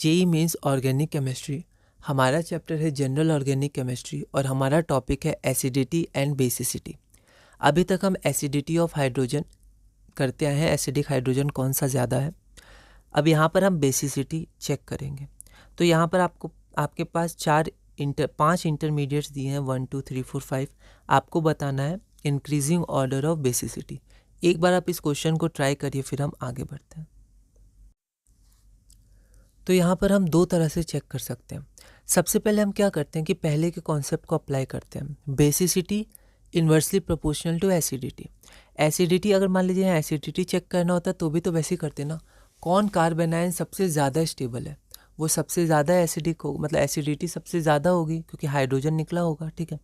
JEE means organic chemistry. हमारा chapter है general organic chemistry और हमारा टॉपिक है एसिडिटी एंड बेसिसिटी। अभी तक हम एसिडिटी ऑफ हाइड्रोजन करते आए हैं, एसिडिक हाइड्रोजन कौन सा ज़्यादा है। अब यहाँ पर हम बेसिसिटी चेक करेंगे। तो यहाँ पर आपके पास 5 इंटरमीडिएट्स दिए हैं, 1 2 3 4 5। आपको बताना है इंक्रीजिंग ऑर्डर ऑफ बेसिसिटी। एक बार आप इस क्वेश्चन को ट्राई करिए, फिर हम आगे बढ़ते हैं। तो यहाँ पर हम दो तरह से चेक कर सकते हैं। सबसे पहले हम क्या करते हैं कि पहले के कॉन्सेप्ट को अप्लाई करते हैं। Basicity inversely proportional to acidity. Acidity अगर मान लीजिए एसिडिटी चेक करना होता तो भी तो वैसे ही करते ना, कौन कार्बन आयन सबसे ज़्यादा स्टेबल है, वो सबसे ज़्यादा एसिडिक हो, मतलब एसिडिटी सबसे ज़्यादा होगी क्योंकि हाइड्रोजन निकला होगा। ठीक है,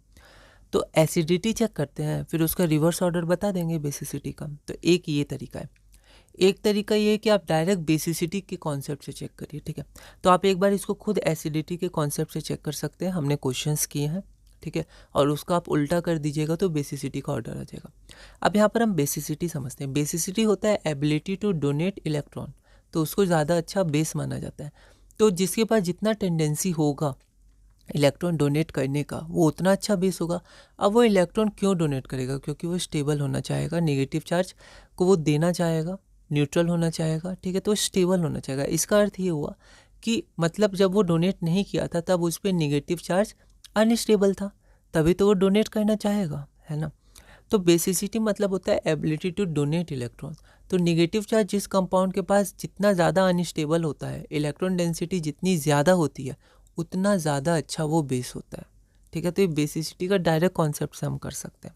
तो एसिडिटी चेक करते हैं, फिर उसका रिवर्स ऑर्डर बता देंगे बेसिसिटी का। तो एक ये तरीका है। एक तरीका ये है कि आप डायरेक्ट बेसिसिटी के कॉन्सेप्ट से चेक करिए। ठीक है, तो आप एक बार इसको खुद एसिडिटी के कॉन्सेप्ट से चेक कर सकते हैं, हमने क्वेश्चंस किए हैं। ठीक है, और उसका आप उल्टा कर दीजिएगा तो बेसिसिटी का ऑर्डर आ जाएगा। अब यहाँ पर हम बेसिसिटी समझते हैं। बेसिसिटी होता है एबिलिटी टू डोनेट इलेक्ट्रॉन, तो उसको ज़्यादा अच्छा बेस माना जाता है। तो जिसके पास जितना टेंडेंसी होगा इलेक्ट्रॉन डोनेट करने का, वो उतना अच्छा बेस होगा। अब वो इलेक्ट्रॉन क्यों डोनेट करेगा? क्योंकि वो स्टेबल होना चाहेगा, नेगेटिव चार्ज को वो देना चाहेगा, न्यूट्रल होना चाहेगा। ठीक है, तो स्टेबल होना चाहेगा। इसका अर्थ ये हुआ कि मतलब जब वो डोनेट नहीं किया था तब उस पर नेगेटिव चार्ज अनस्टेबल था, तभी तो वो डोनेट करना चाहेगा, है ना। तो बेसिसिटी मतलब होता है एबिलिटी टू डोनेट इलेक्ट्रॉन। तो नेगेटिव चार्ज जिस कंपाउंड के पास जितना ज़्यादा अनस्टेबल होता है, इलेक्ट्रॉन डेंसिटी जितनी ज़्यादा होती है, उतना ज़्यादा अच्छा वो बेस होता है। ठीक है, तो ये बेसिसिटी का डायरेक्ट कॉन्सेप्ट से हम कर सकते हैं।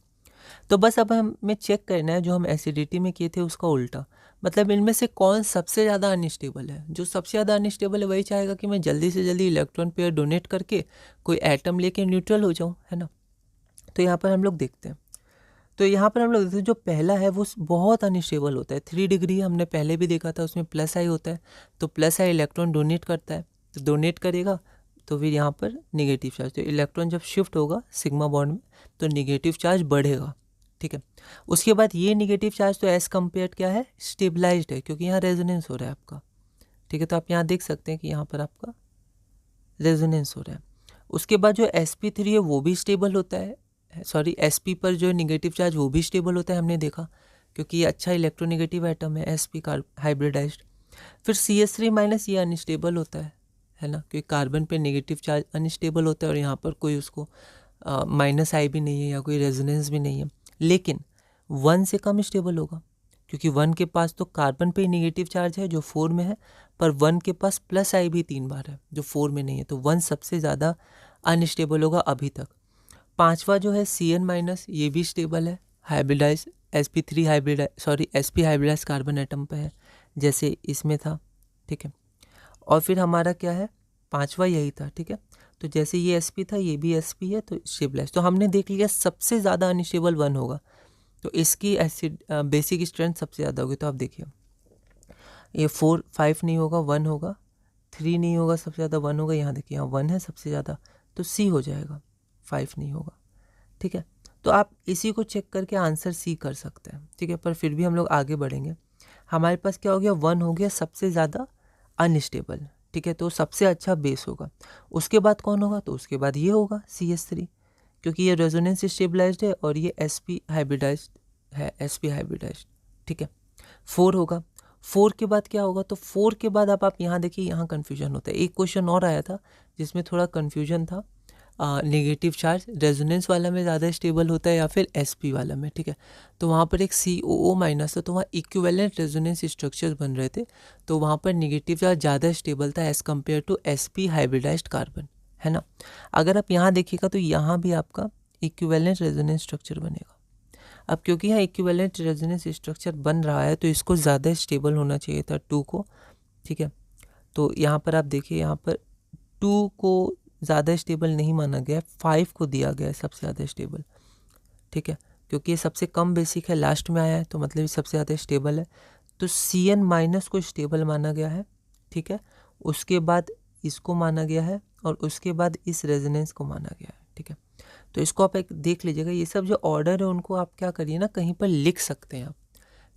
तो बस अब हमें चेक करना है जो हम एसिडिटी में किए थे उसका उल्टा, मतलब इनमें से कौन सबसे ज़्यादा अनस्टेबल है। जो सबसे ज़्यादा अनस्टेबल है वही चाहेगा कि मैं जल्दी से जल्दी इलेक्ट्रॉन पेयर डोनेट करके कोई एटम लेके न्यूट्रल हो जाऊँ, है ना। तो यहाँ पर हम लोग देखते हैं। तो यहाँ पर हम लोग देखते हैं जो पहला है वो बहुत अनस्टेबल होता है। 3 डिग्री हमने पहले भी देखा था, उसमें प्लस आई होता है। तो प्लस आई इलेक्ट्रॉन डोनेट करता है, तो डोनेट करेगा तो फिर यहाँ पर नेगेटिव चार्ज, तो इलेक्ट्रॉन जब शिफ्ट होगा सिग्मा बॉन्ड में तो नेगेटिव चार्ज बढ़ेगा। ठीक है, उसके बाद ये नेगेटिव चार्ज तो एज कम्पेयर क्या है, स्टेबलाइज्ड है, क्योंकि यहाँ रेजोनेंस हो रहा है आपका। ठीक है, तो आप यहाँ देख सकते हैं कि यहाँ पर आपका रेजोनेंस हो रहा है। उसके बाद जो sp3 है वो भी स्टेबल होता है, सॉरी sp पर जो नेगेटिव चार्ज वो भी स्टेबल होता है, हमने देखा, क्योंकि ये अच्छा इलेक्ट्रोनेगेटिव एटम है sp हाइब्रिडाइज्ड। फिर CH3 माइनस ये अनस्टेबल होता है ना, क्योंकि कार्बन पे नेगेटिव चार्ज अनस्टेबल होता है और यहाँ पर कोई उसको माइनस आई भी नहीं है या कोई रेजोनेंस भी नहीं है। लेकिन 1 से कम स्टेबल होगा, क्योंकि 1 के पास तो कार्बन पे नेगेटिव चार्ज है जो 4 में है, पर 1 के पास प्लस आई भी 3 बार है जो 4 में नहीं है। तो 1 सबसे ज़्यादा अनस्टेबल होगा अभी तक। पांचवा जो है Cn माइनस, ये भी स्टेबल है, hybridised sp3 sp hybridised carbon atom पे है जैसे इसमें था। ठीक है, और फिर हमारा क्या है, पांचवा यही था। ठीक है, तो जैसे ये sp था ये भी sp है, तो स्टेबलाइज। तो हमने देख लिया सबसे ज़्यादा अनस्टेबल 1 होगा, तो इसकी एसिड बेसिक स्ट्रेंथ सबसे ज़्यादा होगी। तो आप देखिए ये 4 5 नहीं होगा, 1 होगा, 3 नहीं होगा, सबसे ज़्यादा 1 होगा। यहाँ देखिए यहाँ 1 है सबसे ज़्यादा, तो C हो जाएगा, 5 नहीं होगा। ठीक है, तो आप इसी को चेक करके आंसर C कर सकते हैं। ठीक है, पर फिर भी हम लोग आगे बढ़ेंगे। हमारे पास क्या हो गया, 1 हो गया सबसे ज़्यादा अनस्टेबल। ठीक है, तो सबसे अच्छा बेस होगा। उसके बाद कौन होगा, तो उसके बाद ये होगा CH3, क्योंकि ये रेजोनेंस स्टेबलाइज्ड है और ये sp हाइब्रिडाइज्ड है, sp हाइब्रिडाइज्ड। ठीक है, 4 होगा। 4 के बाद क्या होगा, तो 4 के बाद आप यहाँ देखिए, यहाँ कन्फ्यूजन होता है। एक क्वेश्चन और आया था जिसमें थोड़ा कन्फ्यूजन था, नेगेटिव चार्ज रेजोनेंस वाला में ज़्यादा स्टेबल होता है या फिर sp वाला में। ठीक है, तो वहाँ पर एक COO माइनस था, तो वहाँ इक्विवेलेंट रेजोनेंस स्ट्रक्चर्स बन रहे थे, तो वहाँ पर नेगेटिव चार्ज ज़्यादा स्टेबल था as compare to sp hybridised carbon, है ना। अगर आप यहाँ देखिएगा तो यहाँ भी आपका इक्विवेलेंट रेजोनेंस स्ट्रक्चर बनेगा। अब क्योंकि यहाँ इक्विवेलेंट रेजोनेंस स्ट्रक्चर बन रहा है तो इसको ज़्यादा स्टेबल होना चाहिए था 2 को। ठीक है, तो यहाँ पर आप देखिए, यहाँ पर 2 को ज़्यादा स्टेबल नहीं माना गया, 5 को दिया गया है सबसे ज़्यादा स्टेबल। ठीक है, क्योंकि ये सबसे कम बेसिक है, लास्ट में आया है, तो मतलब ये सबसे ज़्यादा स्टेबल है। तो Cn माइनस को स्टेबल माना गया है। ठीक है, उसके बाद इसको माना गया है और उसके बाद इस रेजोनेंस को माना गया है। ठीक है, तो इसको आप एक देख लीजिएगा। ये सब जो ऑर्डर है उनको आप क्या करिए ना, कहीं पर लिख सकते हैं आप,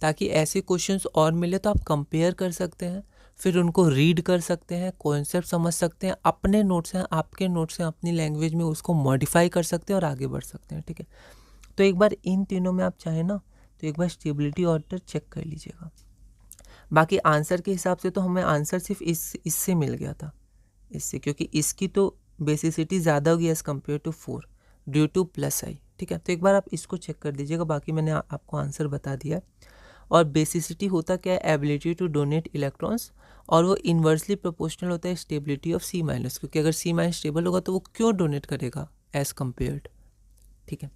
ताकि ऐसे क्वेश्चंस और मिले तो आप कंपेयर कर सकते हैं, फिर उनको रीड कर सकते हैं, कॉन्सेप्ट समझ सकते हैं, अपने नोट्स हैं, आपके नोट्स हैं, अपनी लैंग्वेज में उसको मॉडिफाई कर सकते हैं और आगे बढ़ सकते हैं, ठीक है। तो एक बार इन तीनों में आप चाहें ना तो एक बार स्टेबिलिटी ऑर्डर चेक कर लीजिएगा। बाकी आंसर के हिसाब से तो हमें आंसर सिर्फ इससे मिल गया था, इससे, क्योंकि इसकी तो बेसिसिटी ज़्यादा होगी as compare to 4 due to plus I, ठीक है। तो एक बार आप इसको चेक कर दीजिएगा, बाकी मैंने आपको आंसर बता दिया। और बेसिसिटी होता क्या है, एबिलिटी टू डोनेट इलेक्ट्रॉन्स, और वो इन्वर्सली प्रोपोर्शनल होता है स्टेबिलिटी ऑफ C-, क्योंकि अगर C- स्टेबल होगा तो वो क्यों डोनेट करेगा एज कम्पेयर्ड, ठीक है।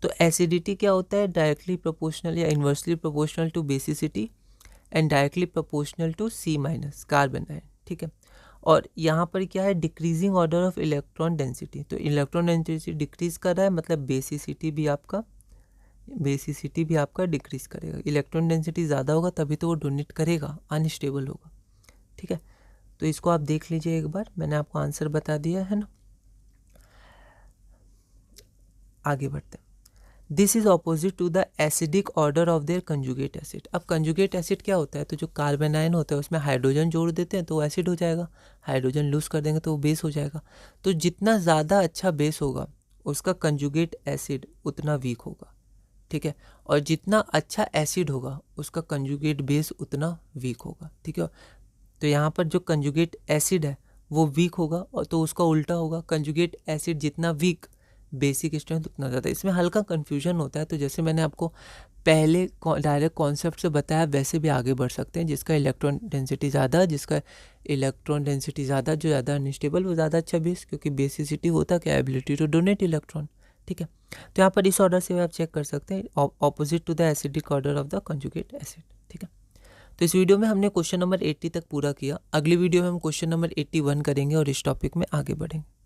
तो एसिडिटी क्या होता है, डायरेक्टली प्रोपोर्शनल या inversely proportional to basicity and directly proportional to C-, carbanion, ठीक है। और यहाँ पर क्या है, decreasing order of electron density, तो इलेक्ट्रॉन डेंसिटी डिक्रीज कर रहा है, मतलब बेसिसिटी भी आपका डिक्रीज करेगा। इलेक्ट्रॉन डेंसिटी ज़्यादा होगा तभी तो वो डोनेट करेगा, अनस्टेबल होगा, ठीक है। तो इसको आप देख लीजिए एक बार, मैंने आपको आंसर बता दिया है ना। आगे बढ़ते हैं। This is opposite to the acidic order of their conjugate acid. अब कंजुगेट एसिड क्या होता है, तो जो कार्बन आयन होता है उसमें हाइड्रोजन जोड़ देते हैं तो वो एसिड हो जाएगा, हाइड्रोजन लूज कर देंगे तो वो बेस हो जाएगा। तो जितना ज़्यादा अच्छा बेस होगा उसका कंजुगेट एसिड उतना वीक होगा, ठीक है। और जितना अच्छा एसिड होगा उसका कंजुगेट बेस उतना वीक होगा, ठीक है। तो यहाँ पर जो कंजुगेट एसिड है वो वीक होगा, और तो उसका उल्टा होगा, कंजुगेट एसिड जितना वीक बेसिक स्ट्रेंथ उतना ज़्यादा। इसमें हल्का कन्फ्यूजन होता है, तो जैसे मैंने आपको पहले डायरेक्ट कॉन्सेप्ट से बताया वैसे भी आगे बढ़ सकते हैं। जिसका इलेक्ट्रॉन डेंसिटी ज़्यादा, जो ज़्यादा अनस्टेबल वो ज़्यादा अच्छा बेस, क्योंकि बेसिसिटी होता क्या, एबिलिटी टू डोनेट इलेक्ट्रॉन, ठीक है। तो यहाँ पर इस ऑर्डर से आप चेक कर सकते हैं, opposite to the acidic order of the conjugate acid, ठीक है। तो इस वीडियो में हमने क्वेश्चन नंबर 80 तक पूरा किया। अगली वीडियो में हम क्वेश्चन नंबर 81 करेंगे और इस टॉपिक में आगे बढ़ेंगे।